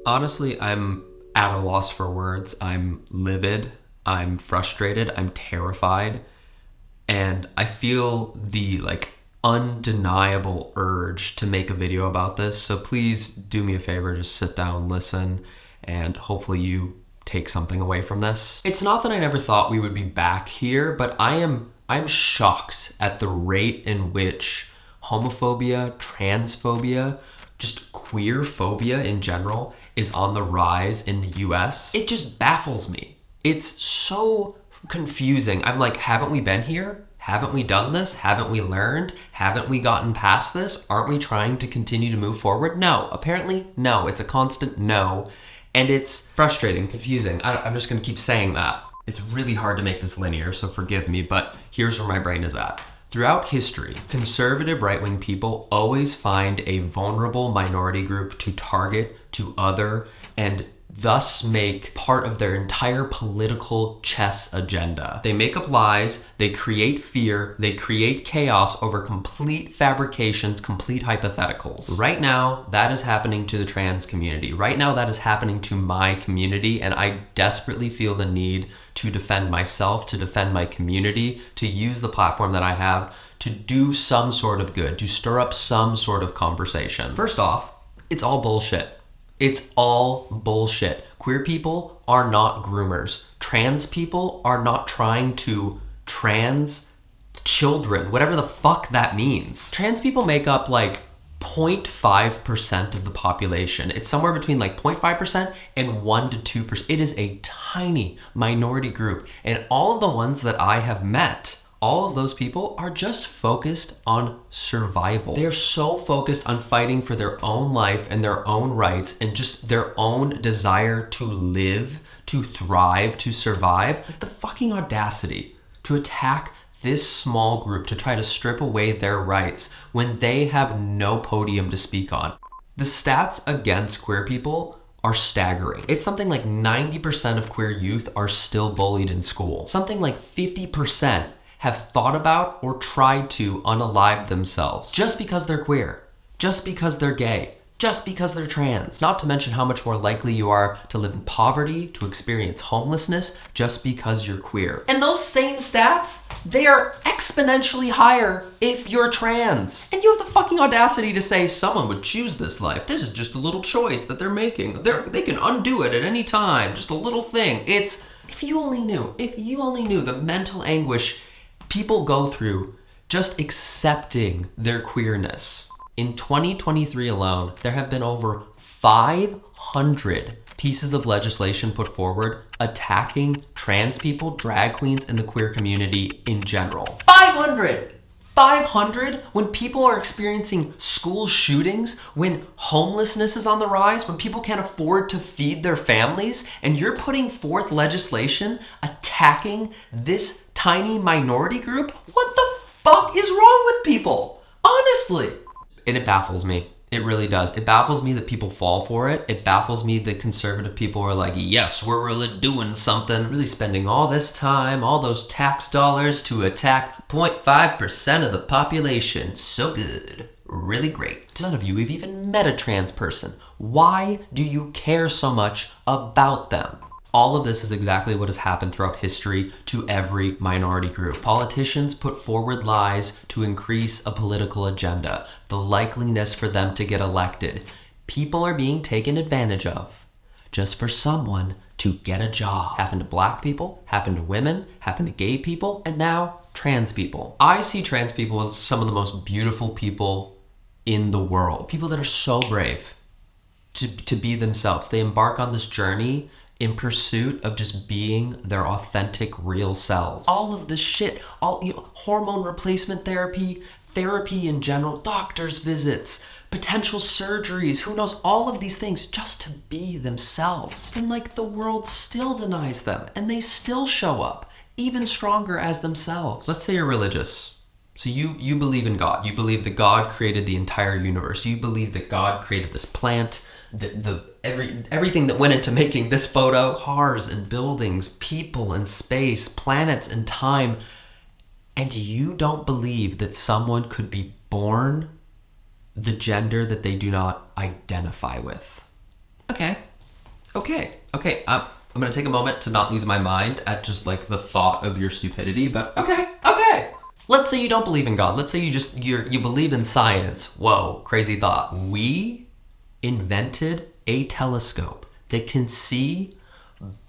Honestly, I'm at a loss for words. I'm livid. I'm frustrated. I'm terrified. And I feel the undeniable urge to make a video about this. So please do me a favor, just sit down, listen, and hopefully you take something away from this. It's not that I never thought we would be back here, but I'm shocked at the rate in which homophobia, transphobia, just queer phobia in general is on the rise in the US. It just baffles me. It's so confusing. I'm like, haven't we been here? Haven't we done this? Haven't we learned? Haven't we gotten past this? Aren't we trying to continue to move forward? No, apparently no. It's a constant no. And it's frustrating, confusing. I'm just gonna keep saying that. It's really hard to make this linear, so forgive me, but here's where my brain is at. Throughout history, conservative right-wing people always find a vulnerable minority group to target, to other, and thus make part of their entire political chess agenda. They make up lies, they create fear, they create chaos over complete fabrications, complete hypotheticals. Right now, that is happening to the trans community. Right now, that is happening to my community, and I desperately feel the need to defend myself, to defend my community, to use the platform that I have to do some sort of good, to stir up some sort of conversation. First off, it's all bullshit. It's all bullshit. Queer people are not groomers. Trans people are not trying to trans children, whatever the fuck that means. Trans people make up 0.5% of the population. It's somewhere between 0.5% and 1 to 2%. It is a tiny minority group. And all of the ones that I have met, all of those people are just focused on survival. They're so focused on fighting for their own life and their own rights and just their own desire to live, to thrive, to survive. The fucking audacity to attack this small group, to try to strip away their rights when they have no podium to speak on. The stats against queer people are staggering. It's something like 90% of queer youth are still bullied in school. Something like 50% have thought about or tried to unalive themselves just because they're queer, just because they're gay, just because they're trans. Not to mention how much more likely you are to live in poverty, to experience homelessness, just because you're queer. And those same stats, they are exponentially higher if you're trans. And you have the fucking audacity to say someone would choose this life. This is just a little choice that they're making. They can undo it at any time, just a little thing. If you only knew the mental anguish people go through just accepting their queerness. In 2023 alone, there have been over 500 pieces of legislation put forward attacking trans people, drag queens, and the queer community in general. 500! 500 when people are experiencing school shootings, when homelessness is on the rise, when people can't afford to feed their families, and you're putting forth legislation attacking this tiny minority group? What the fuck is wrong with people? Honestly. And it baffles me. It really does. It baffles me that people fall for it. It baffles me that conservative people are like, yes, we're really doing something. Really spending all this time, all those tax dollars to attack 0.5% of the population. So good. Really great. None of you have even met a trans person. Why do you care so much about them? All of this is exactly what has happened throughout history to every minority group. Politicians put forward lies to increase a political agenda, the likeliness for them to get elected. People are being taken advantage of just for someone to get a job. Happened to black people, happened to women, happened to gay people, and now trans people. I see trans people as some of the most beautiful people in the world. People that are so brave to be themselves. They embark on this journey in pursuit of just being their authentic, real selves. All of this shit, hormone replacement therapy in general, doctor's visits, potential surgeries, who knows, all of these things just to be themselves. And the world still denies them, and they still show up, even stronger as themselves. Let's say you're religious. So you believe in God. You believe that God created the entire universe. You believe that God created this plant, everything that went into making this photo, cars and buildings, people and space, planets and time, and you don't believe that someone could be born the gender that they do not identify with. Okay, Okay. I'm gonna take a moment to not lose my mind at just like the thought of your stupidity, but okay. Let's say you don't believe in God. Let's say you believe in science. Whoa, crazy thought. We invented a telescope that can see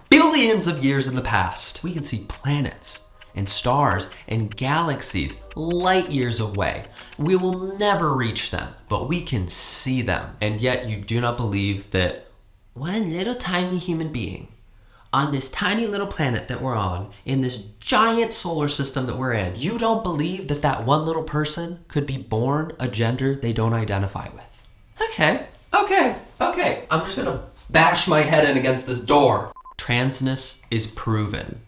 billions of years in the past. We can see planets and stars and galaxies light years away. We will never reach them, but we can see them. And yet you do not believe that one little tiny human being on this tiny little planet that we're on, in this giant solar system that we're in, you don't believe that that one little person could be born a gender they don't identify with. Okay. I'm just gonna bash my head in against this door. Transness is proven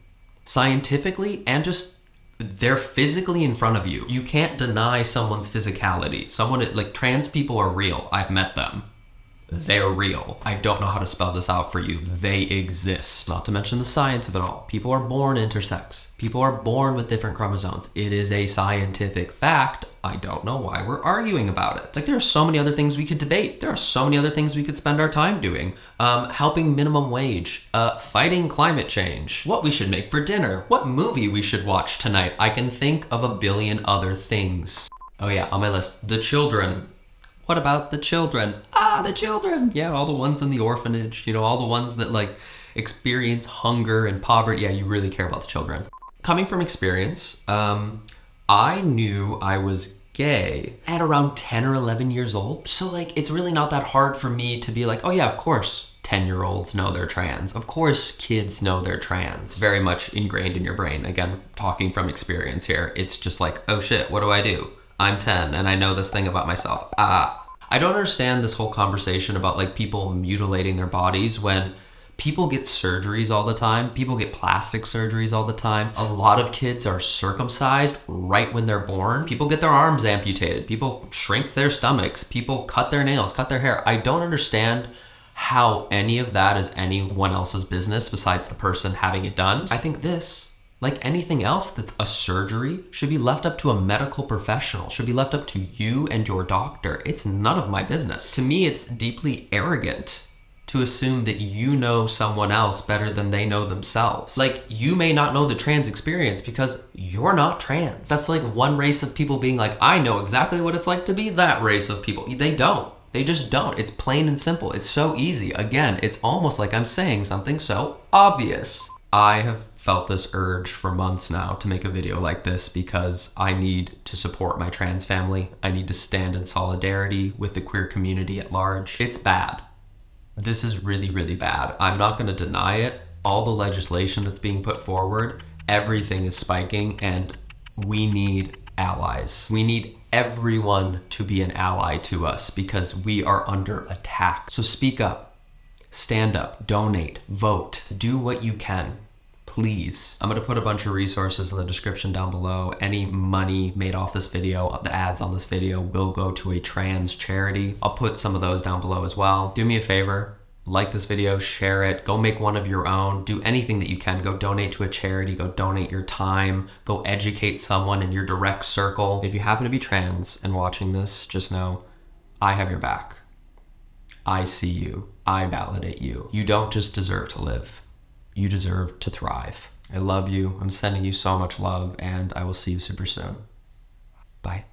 scientifically, and just they're physically in front of you. You can't deny someone's physicality. Like trans people are real. I've met them. They're real. I don't know how to spell this out for you. They exist. Not to mention the science of it all. People are born intersex. People are born with different chromosomes. It is a scientific fact. I don't know why we're arguing about it. Like, there are so many other things we could debate. There are so many other things we could spend our time doing. Helping minimum wage, fighting climate change, what we should make for dinner, what movie we should watch tonight. I can think of a billion other things. Oh yeah, on my list, the children. What about the children? The children. Yeah, all the ones in the orphanage, all the ones that like experience hunger and poverty. Yeah, you really care about the children. Coming from experience, I knew I was gay at around 10 or 11 years old. So like, it's really not that hard for me to be like, oh yeah, of course 10-year-olds know they're trans. Of course kids know they're trans. Very much ingrained in your brain. Again, talking from experience here. It's just like, oh shit, what do I do? I'm 10 and I know this thing about myself. I don't understand this whole conversation about like people mutilating their bodies when people get surgeries all the time. People get plastic surgeries all the time. A lot of kids are circumcised right when they're born. People get their arms amputated. People shrink their stomachs. People cut their nails, cut their hair. I don't understand how any of that is anyone else's business besides the person having it done. I think this, like anything else that's a surgery, should be left up to a medical professional, should be left up to you and your doctor. It's none of my business. To me, it's deeply arrogant to assume that you know someone else better than they know themselves. Like, you may not know the trans experience because you're not trans. That's like one race of people being like, I know exactly what it's like to be that race of people. They don't. They just don't. It's plain and simple. It's so easy. Again, it's almost like I'm saying something so obvious. I have felt this urge for months now to make a video like this because I need to support my trans family. I need to stand in solidarity with the queer community at large. It's bad. This is really, really bad. I'm not going to deny it. All the legislation that's being put forward, everything is spiking, and we need allies. We need everyone to be an ally to us because we are under attack. So speak up, stand up, donate, vote, do what you can. Please. I'm going to put a bunch of resources in the description down below. Any money made off this video, the ads on this video, will go to a trans charity. I'll put some of those down below as well. Do me a favor, like this video, share it, go make one of your own, do anything that you can. Go donate to a charity, go donate your time, go educate someone in your direct circle. If you happen to be trans and watching this, just know I have your back. I see you. I validate you. You don't just deserve to live. You deserve to thrive. I love you. I'm sending you so much love, and I will see you super soon. Bye.